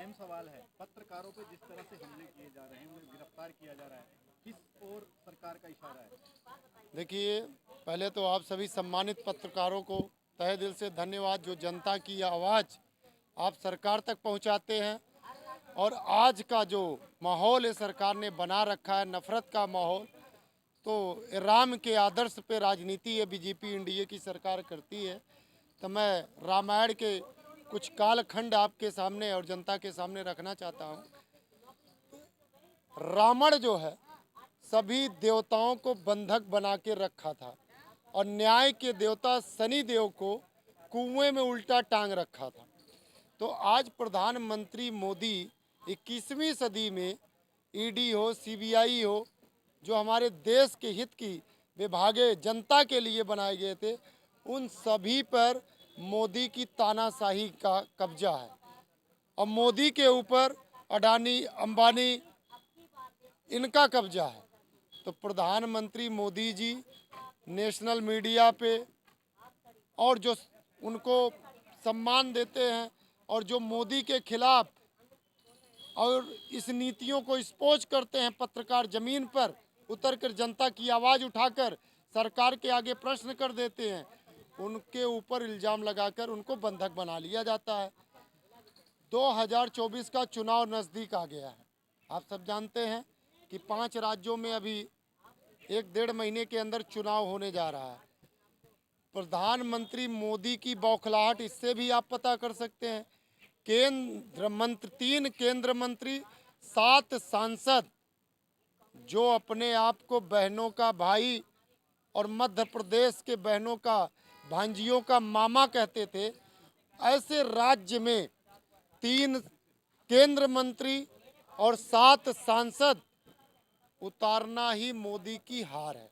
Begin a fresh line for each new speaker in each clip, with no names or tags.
अहम सवाल है, पत्रकारों पे जिस तरह से हमले किए जा रहे हैं, उन्हें गिरफ्तार किया जा रहा है, किस ओर सरकार का इशारा है?
देखिए, पहले तो आप सभी सम्मानित पत्रकारों को तहे दिल से धन्यवाद, जो जनता की आवाज़ आप सरकार तक पहुंचाते हैं। और आज का जो माहौल है सरकार ने बना रखा है, नफरत का माहौल, तो राम के आदर्श पे राजनीति है बीजेपी एनडीए की सरकार करती है। तो मैं रामायण के कुछ कालखंड आपके सामने और जनता के सामने रखना चाहता हूँ। रावण जो है सभी देवताओं को बंधक बना के रखा था और न्याय के देवता शनि देव को कुएं में उल्टा टांग रखा था। तो आज प्रधानमंत्री मोदी 21वीं सदी में ईडी हो, सीबीआई हो, जो हमारे देश के हित की विभागे जनता के लिए बनाए गए थे, उन सभी पर मोदी की तानाशाही का कब्जा है। और मोदी के ऊपर अडानी, अंबानी, इनका कब्जा है। तो प्रधानमंत्री मोदी जी नेशनल मीडिया पे और जो उनको सम्मान देते हैं और जो मोदी के खिलाफ और इस नीतियों को स्पोज करते हैं, पत्रकार जमीन पर उतर कर जनता की आवाज़ उठाकर सरकार के आगे प्रश्न कर देते हैं, उनके ऊपर इल्ज़ाम लगाकर उनको बंधक बना लिया जाता है। 2024 का चुनाव नज़दीक आ गया है। आप सब जानते हैं कि 5 राज्यों में अभी 1-1.5 महीने के अंदर चुनाव होने जा रहा है। प्रधानमंत्री मोदी की बौखलाहट इससे भी आप पता कर सकते हैं। केंद्र मंत्री, 3 केंद्र मंत्री, 7 सांसद, जो अपने आप को बहनों का भाई और मध्य प्रदेश के बहनों का, भांजियों का मामा कहते थे, ऐसे राज्य में 3 केंद्र मंत्री और 7 सांसद उतारना ही मोदी की हार है।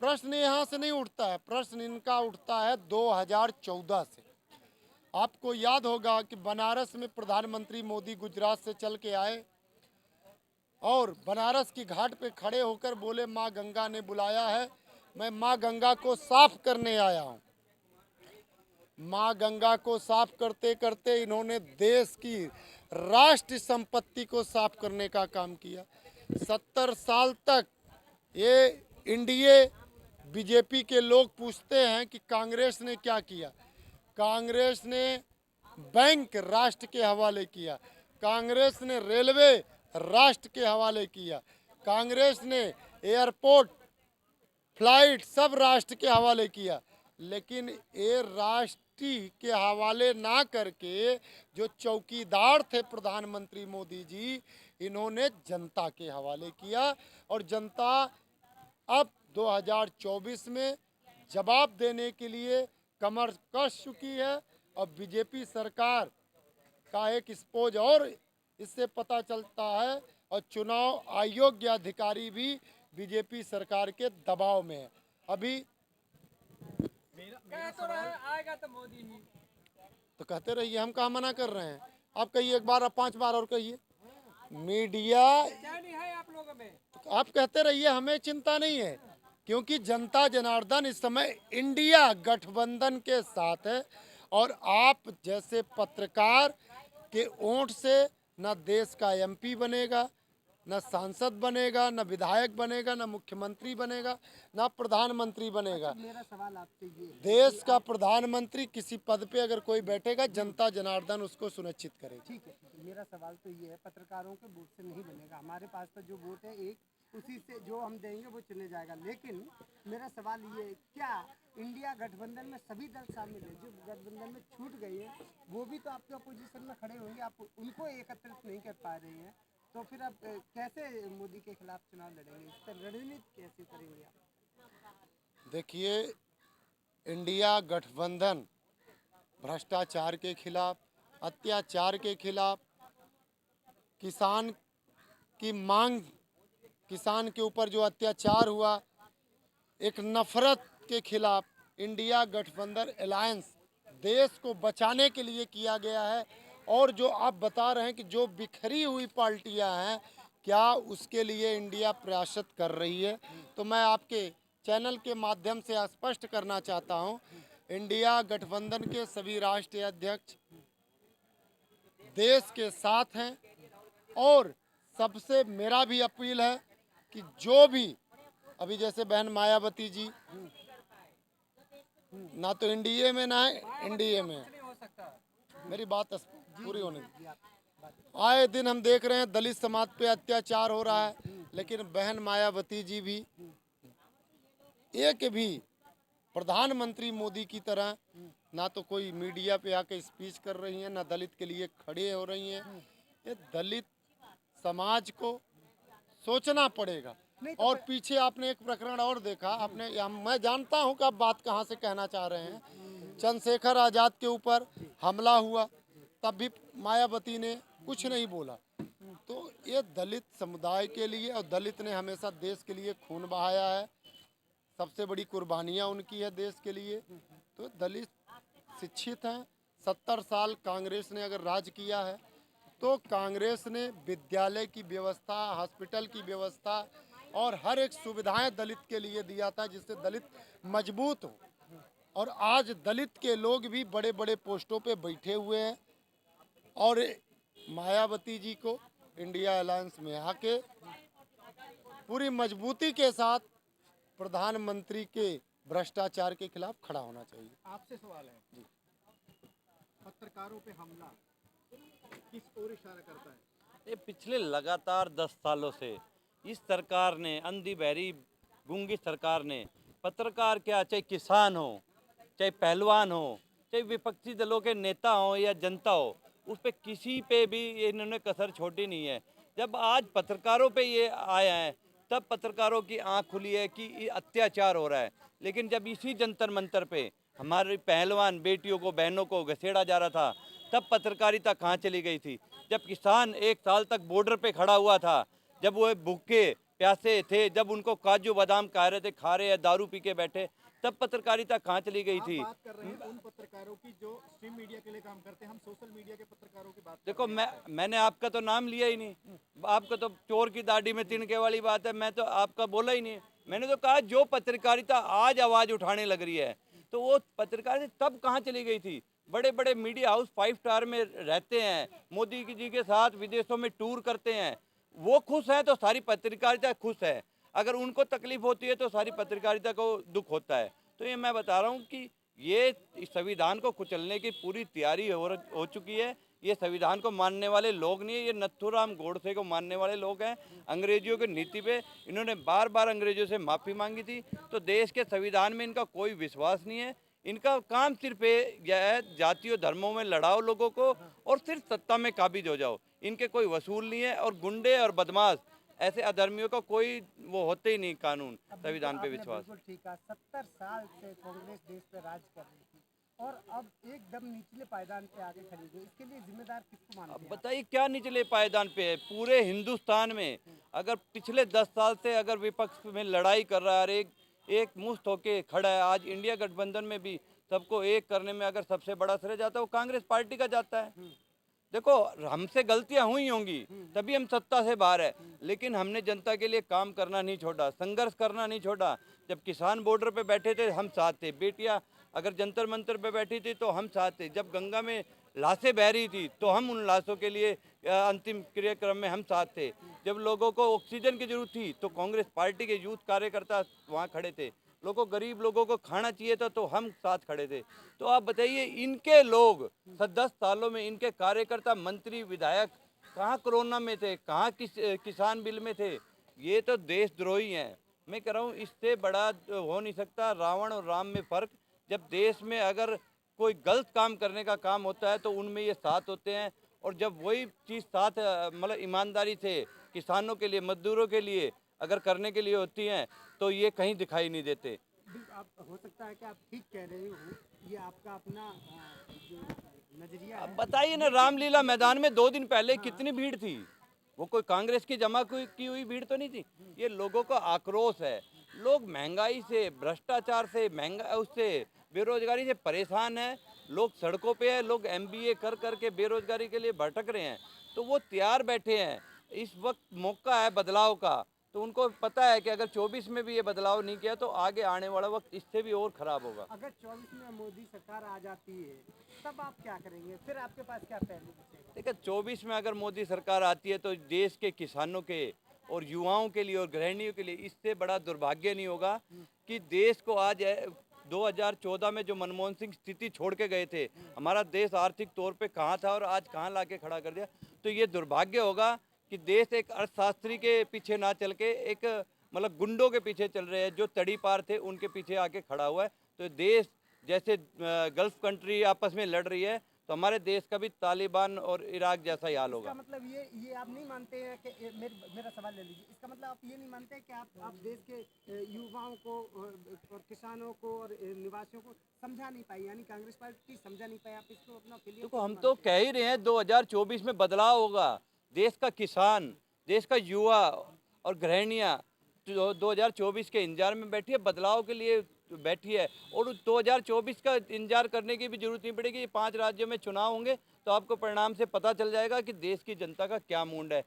प्रश्न यहाँ से नहीं उठता है, प्रश्न इनका उठता है 2014 से। आपको याद होगा कि बनारस में प्रधानमंत्री मोदी गुजरात से चल के आए और बनारस की घाट पे खड़े होकर बोले, माँ गंगा ने बुलाया है, मैं माँ गंगा को साफ करने आया हूँ। माँ गंगा को साफ करते करते इन्होंने देश की राष्ट्र संपत्ति को साफ करने का काम किया। 70 साल तक ये एनडीए बीजेपी के लोग पूछते हैं कि कांग्रेस ने क्या किया। कांग्रेस ने बैंक राष्ट्र के हवाले किया, कांग्रेस ने रेलवे राष्ट्र के हवाले किया, कांग्रेस ने एयरपोर्ट, फ्लाइट सब राष्ट्र के हवाले किया। लेकिन ये राष्ट्र के हवाले ना करके जो चौकीदार थे प्रधानमंत्री मोदी जी, इन्होंने जनता के हवाले किया। और जनता अब 2024 में जवाब देने के लिए कमर कस चुकी है। और बीजेपी सरकार का एक स्पोज और इससे पता चलता है, और चुनाव आयोग के अधिकारी भी बीजेपी सरकार के दबाव में है। अभी
मेरा सवाल
आएगा तो मोदी ही।
तो कहते रहिए, हम कहाँ मना कर रहे हैं। आप कहिए एक बार, आप 5 बार और कहिए। मीडिया,
क्या नहीं है आप लोगों में?
आप कहते रहिए, हमें चिंता नहीं है, क्योंकि जनता जनार्दन इस समय इंडिया गठबंधन के साथ है। और आप जैसे पत्रकार के वोट से न देश का एमपी बनेगा, न सांसद बनेगा, न विधायक बनेगा, न मुख्यमंत्री बनेगा, न प्रधानमंत्री बनेगा।
मेरा सवाल आपसे ये है
देश का प्रधानमंत्री किसी पद पे अगर कोई बैठेगा, जनता जनार्दन उसको सुनिश्चित करेगी।
ठीक है, मेरा सवाल तो ये है, पत्रकारों के वोट से नहीं बनेगा, हमारे पास तो जो वोट है एक उसी से जो हम देंगे वो चुने जाएगा। लेकिन मेरा सवाल ये है, क्या इंडिया गठबंधन में सभी दल शामिल है? जो गठबंधन में छूट गए हैं वो भी तो आपके अपोजिशन में खड़े होंगे, आप उनको एकत्रित नहीं कर पा रहे हैं, तो फिर आप कैसे मोदी के खिलाफ चुनाव लड़ेंगे? इस पर रणनीति कैसे करेंगे आप?
देखिए, इंडिया गठबंधन भ्रष्टाचार के खिलाफ, अत्याचार के खिलाफ, किसान की मांग, किसान के ऊपर जो अत्याचार हुआ, एक नफरत के खिलाफ इंडिया गठबंधन अलायंस देश को बचाने के लिए किया गया है। और जो आप बता रहे हैं कि जो बिखरी हुई पार्टियां हैं, क्या उसके लिए इंडिया प्रयासत कर रही है? तो मैं आपके चैनल के माध्यम से स्पष्ट करना चाहता हूं, इंडिया गठबंधन के सभी राष्ट्रीय अध्यक्ष देश के साथ हैं। और सबसे मेरा भी अपील है कि जो भी अभी जैसे बहन मायावती जी ना तो एनडीए में ना है एनडीए में है। मेरी बात पूरी होने दी। आए दिन हम देख रहे हैं दलित समाज पे अत्याचार हो रहा है, लेकिन बहन मायावती जी भी एक भी प्रधानमंत्री मोदी की तरह ना तो कोई मीडिया पे आके स्पीच कर रही हैं, ना दलित के लिए खड़े हो रही हैं। ये दलित समाज को सोचना पड़ेगा। और पीछे आपने एक प्रकरण और देखा आपने, मैं जानता हूं कि आप बात कहां से कहना चाह रहे हैं। चंद्रशेखर आज़ाद के ऊपर हमला हुआ, तब भी मायावती ने कुछ नहीं बोला। तो ये दलित समुदाय के लिए, और दलित ने हमेशा देश के लिए खून बहाया है, सबसे बड़ी कुर्बानियां उनकी है देश के लिए। तो दलित शिक्षित हैं। 70 साल कांग्रेस ने अगर राज किया है तो कांग्रेस ने विद्यालय की व्यवस्था, हॉस्पिटल की व्यवस्था और हर एक सुविधाएं दलित के लिए दिया था, जिससे दलित मजबूत हो। और आज दलित के लोग भी बड़े बड़े पोस्टों पे बैठे हुए हैं। और मायावती जी को इंडिया अलायंस में आके पूरी मजबूती के साथ प्रधानमंत्री के भ्रष्टाचार के खिलाफ खड़ा होना चाहिए।
आपसे सवाल है जी, पत्रकारों पे हमला किस ओर इशारा करता है?
ये पिछले लगातार 10 सालों से इस सरकार ने, अंधी बहरी गूंगी सरकार ने, पत्रकार क्या, चाहे किसान हो, चाहे पहलवान हो, चाहे विपक्षी दलों के नेता हो या जनता हो, उस पे किसी पे भी इन्होंने कसर छोड़ी नहीं है। जब आज पत्रकारों पे ये आया है तब पत्रकारों की आंख खुली है कि ये अत्याचार हो रहा है। लेकिन जब इसी जंतर मंतर पे हमारी पहलवान बेटियों को, बहनों को घसीटा जा रहा था, तब पत्रकारिता कहाँ चली गई थी? जब किसान 1 साल तक बॉर्डर पे खड़ा हुआ था, जब वो भूखे प्यासे थे, जब उनको काजू बादाम खा रहे थे, खा रहे हैं, दारू पी के बैठे, तब पत्रकारिता कहाँ चली गई थी?
आप बात कर रहे हैं उन पत्रकारों की जो स्ट्रीम मीडिया के लिए काम करते हैं, हम सोशल मीडिया के पत्रकारों की बात
देखो, मैंने आपका तो नाम लिया ही नहीं। आपका तो चोर की दाढ़ी में तिनके वाली बात है, मैं तो आपका बोला ही नहीं। मैंने तो कहा जो पत्रकारिता आज आवाज़ उठाने लग रही है, तो वो पत्रकारिता तब कहाँ चली गई थी? बड़े बड़े मीडिया हाउस 5 स्टार में रहते हैं, मोदी जी के साथ विदेशों में टूर करते हैं, वो खुश हैं तो सारी पत्रकारिता खुश है। अगर उनको तकलीफ होती है तो सारी पत्रकारिता को दुख होता है। तो ये मैं बता रहा हूँ कि ये संविधान को कुचलने की पूरी तैयारी हो चुकी है। ये संविधान को मानने वाले लोग नहीं है, ये नथुराम गोडसे को मानने वाले लोग हैं। अंग्रेजियों की नीति पे इन्होंने बार बार अंग्रेजों से माफ़ी मांगी थी। तो देश के संविधान में इनका कोई विश्वास नहीं है। इनका काम सिर्फ यह है, जातियों धर्मों में लड़ाओ लोगों को और सिर्फ सत्ता में काबिज हो जाओ। इनके कोई वसूल नहीं है। और गुंडे और बदमाश ऐसे अधर्मियों का कोई वो होते ही नहीं कानून, संविधान पे विश्वास।
बिल्कुल ठीक है। 70 साल से कांग्रेस देश पे राज कर रही थी और अब एकदम निचले पायदान पे आके खड़ी गई। इसके लिए जिम्मेदार किसको मानते
अब
हैं?
बताइए क्या निचले पायदान पे है? पूरे हिंदुस्तान में अगर पिछले 10 साल से अगर विपक्ष में लड़ाई कर रहा है, एक मुश्त होके खड़ा है, आज इंडिया गठबंधन में भी सबको एक करने में अगर सबसे बड़ा श्रेय जाता है वो कांग्रेस पार्टी का जाता है। देखो, हमसे गलतियां हुई होंगी तभी हम सत्ता से बाहर है, लेकिन हमने जनता के लिए काम करना नहीं छोड़ा, संघर्ष करना नहीं छोड़ा। जब किसान बॉर्डर पे बैठे थे हम साथ थे, बेटियां अगर जंतर मंतर पे बैठी थी तो हम साथ थे, जब गंगा में लाशें बह रही थी तो हम उन लाशों के लिए अंतिम क्रियाक्रम में हम साथ थे, जब लोगों को ऑक्सीजन की जरूरत थी तो कांग्रेस पार्टी के यूथ कार्यकर्ता वहाँ खड़े थे, लोगों गरीब लोगों को खाना चाहिए था तो हम साथ खड़े थे। तो आप बताइए, इनके लोग 10 सालों में इनके कार्यकर्ता, मंत्री, विधायक कहाँ कोरोना में थे, कहाँ किसान बिल में थे? ये तो देशद्रोही हैं। मैं कह रहा हूँ इससे बड़ा हो नहीं सकता रावण और राम में फ़र्क। जब देश में अगर कोई गलत काम करने का काम होता है तो उनमें ये साथ होते हैं, और जब वही चीज़ साथ मतलब ईमानदारी से किसानों के लिए, मजदूरों के लिए अगर करने के लिए होती हैं तो ये कहीं दिखाई नहीं देते।
आप हो सकता है कि आप ठीक कह रहे हो, ये आपका अपना जो नजरिया है।
अब बताइए ना, रामलीला मैदान में 2 दिन पहले कितनी भीड़ थी? वो कोई कांग्रेस की जमा की हुई भीड़ तो नहीं थी। ये लोगों का आक्रोश है। लोग महंगाई से, भ्रष्टाचार से, उससे बेरोजगारी से परेशान हैं। लोग सड़कों पे हैं, लोग MBA कर करके बेरोजगारी के लिए भटक रहे हैं। तो वो तैयार बैठे हैं। इस वक्त मौका है बदलाव का, तो उनको पता है कि अगर 24 में भी ये बदलाव नहीं किया तो आगे आने वाला वक्त इससे भी और ख़राब होगा।
अगर 24 में मोदी सरकार आ जाती है तब आप क्या करेंगे, फिर आपके पास क्या पहलू बचेगा?
देखिए 24 में अगर मोदी सरकार आती है तो देश के किसानों के और युवाओं के लिए और गृहिणियों के लिए इससे बड़ा दुर्भाग्य नहीं होगा कि देश को आज 2014 में जो मनमोहन सिंह स्थिति छोड़ के गए थे, हमारा देश आर्थिक तौर पे कहाँ था और आज कहाँ लाके खड़ा कर दिया। तो ये दुर्भाग्य होगा कि देश एक अर्थशास्त्री के पीछे ना चल के एक मतलब गुंडों के पीछे चल रहे हैं, जो तड़ी पार थे उनके पीछे आके खड़ा हुआ है। तो देश जैसे गल्फ कंट्री आपस में लड़ रही है, तो हमारे देश का भी तालिबान और इराक जैसा ही हाल होगा।
इसका मतलब ये आप नहीं मानते हैं कि मेरा सवाल ले लीजिए, इसका मतलब आप ये नहीं मानते कि आप देश के युवाओं को और किसानों को और निवासियों को समझा नहीं पाई, यानी कांग्रेस पार्टी समझा नहीं पाई, आप इसको अपना फेलियर?
देखो हम तो कह ही रहे हैं 2024 में बदलाव होगा। देश का किसान, देश का युवा और गृहिणियाँ 2024 के इंतजार में बैठी है, बदलाव के लिए बैठी है। और 2024 का इंतजार करने की भी जरूरत नहीं पड़ेगी। ये 5 राज्यों में चुनाव होंगे तो आपको परिणाम से पता चल जाएगा कि देश की जनता का क्या मूड है,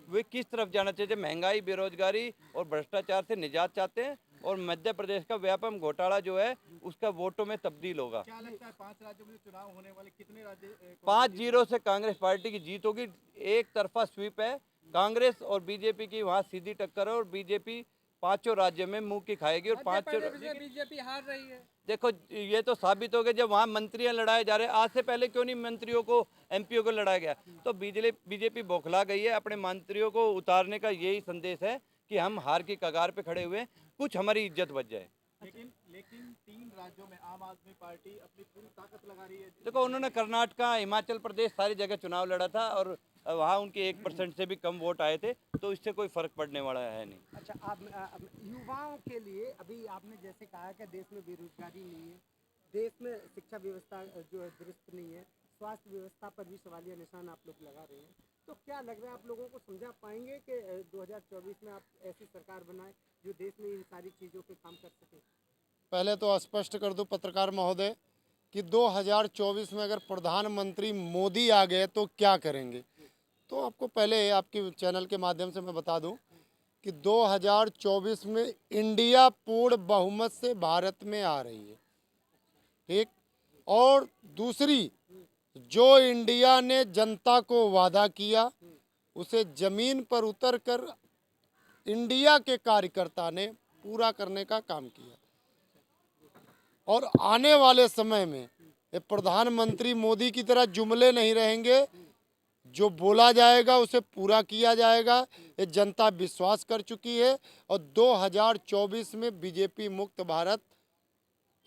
वे किस तरफ जाना चाहते हैं। महंगाई, बेरोजगारी और भ्रष्टाचार से निजात चाहते हैं और मध्य प्रदेश का व्यापम घोटाला जो है उसका वोटों में तब्दील होगा।
क्या लगता है 5 राज्यों में चुनाव होने वाले कितने राज्य
5-0 से कांग्रेस पार्टी की जीत होगी। एक तरफा स्वीप है, कांग्रेस और बीजेपी की वहाँ सीधी टक्कर है और बीजेपी 5 राज्यों में मुंह की खाएगी और 5
बीजेपी हार रही है।
देखो ये तो साबित हो गया जब वहाँ मंत्रियां लड़ाए जा रहे हैं। आज से पहले क्यों नहीं मंत्रियों को, एमपीओ को लड़ाया गया? तो बीजेपी बौखला गई है। अपने मंत्रियों को उतारने का यही संदेश है कि हम हार की कगार पे खड़े हुए हैं, कुछ हमारी इज्जत बच जाए।
लेकिन 3 राज्यों में आम आदमी पार्टी अपनी पूरी ताकत लगा रही है।
देखो उन्होंने कर्नाटका, हिमाचल प्रदेश सारी जगह चुनाव लड़ा था और वहाँ उनके 1% से भी कम वोट आए थे, तो इससे कोई फर्क पड़ने वाला है नहीं।
अच्छा, आप युवाओं के लिए अभी आपने जैसे कहा कि देश में बेरोजगारी नहीं है, देश में शिक्षा व्यवस्था जो है दुरुस्त नहीं है, स्वास्थ्य व्यवस्था पर भी सवालिया निशान आप लोग लगा रहे हैं, तो क्या लग रहा है आप लोगों को समझा पाएंगे कि 2024 में आप ऐसी सरकार बनाए जो देश में इन सारी चीज़ों पे काम कर सके?
पहले तो स्पष्ट कर दूं पत्रकार महोदय कि 2024 में अगर प्रधानमंत्री मोदी आ गए तो क्या करेंगे। तो आपको पहले आपके चैनल के माध्यम से मैं बता दूं कि 2024 में इंडिया पूर्ण बहुमत से भारत में आ रही है, ठीक। और दूसरी, जो इंडिया ने जनता को वादा किया उसे ज़मीन पर उतरकर इंडिया के कार्यकर्ता ने पूरा करने का काम किया। और आने वाले समय में ये प्रधानमंत्री मोदी की तरह जुमले नहीं रहेंगे, जो बोला जाएगा उसे पूरा किया जाएगा। ये जनता विश्वास कर चुकी है और 2024 में बीजेपी मुक्त भारत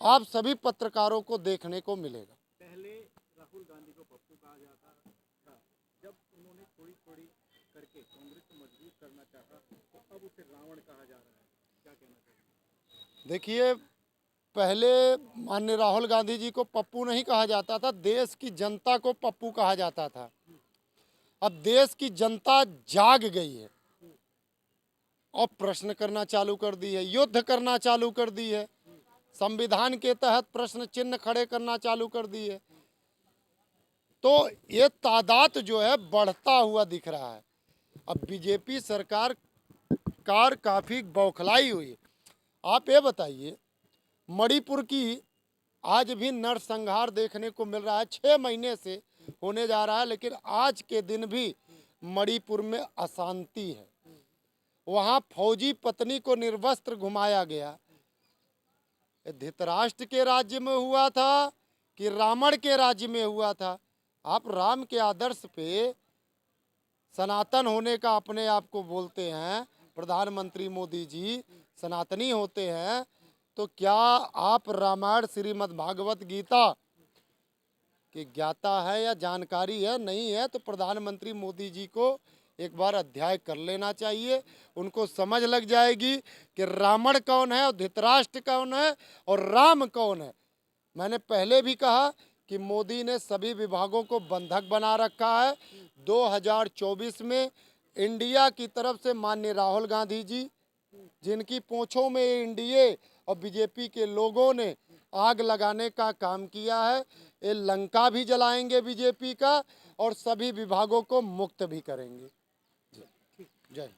आप सभी पत्रकारों को देखने को मिलेगा।
पहले राहुल गांधी को पप्पू कहा जाता था, जब उन्होंने थोड़ी थोड़ी करके कांग्रेस को मजबूत करना चाहा तो अब उसे रावण कहा जा रहा है, क्या कहना चाहिए?
देखिए, पहले माननीय राहुल गांधी जी को पप्पू नहीं कहा जाता था, देश की जनता को पप्पू कहा जाता था। अब देश की जनता जाग गई है और प्रश्न करना चालू कर दी है, युद्ध करना चालू कर दी है, संविधान के तहत प्रश्न चिन्ह खड़े करना चालू कर दी है। तो ये तादाद जो है बढ़ता हुआ दिख रहा है। अब बीजेपी सरकार काफ़ी बौखलाई हुई। आप ये बताइए, मणिपुर की आज भी नरसंहार देखने को मिल रहा है, 6 महीने से होने जा रहा है, लेकिन आज के दिन भी मणिपुर में अशांति है। वहाँ फौजी पत्नी को निर्वस्त्र घुमाया गया। धृतराष्ट्र के राज्य में हुआ था कि रावण के राज्य में हुआ था? आप राम के आदर्श पे सनातन होने का अपने आप को बोलते हैं, प्रधानमंत्री मोदी जी सनातनी होते हैं, तो क्या आप रामायण श्रीमद् भागवत गीता की ज्ञाता है या जानकारी है? नहीं है तो प्रधानमंत्री मोदी जी को एक बार अध्याय कर लेना चाहिए। उनको समझ लग जाएगी कि रावण कौन है और धृतराष्ट्र कौन है और राम कौन है। मैंने पहले भी कहा कि मोदी ने सभी विभागों को बंधक बना रखा है। 2024 में इंडिया की तरफ से माननीय राहुल गांधी जी, जिनकी पूंछों में एनडीए और बीजेपी के लोगों ने आग लगाने का काम किया है, ये लंका भी जलाएंगे बीजेपी का और सभी विभागों को मुक्त भी करेंगे। जय।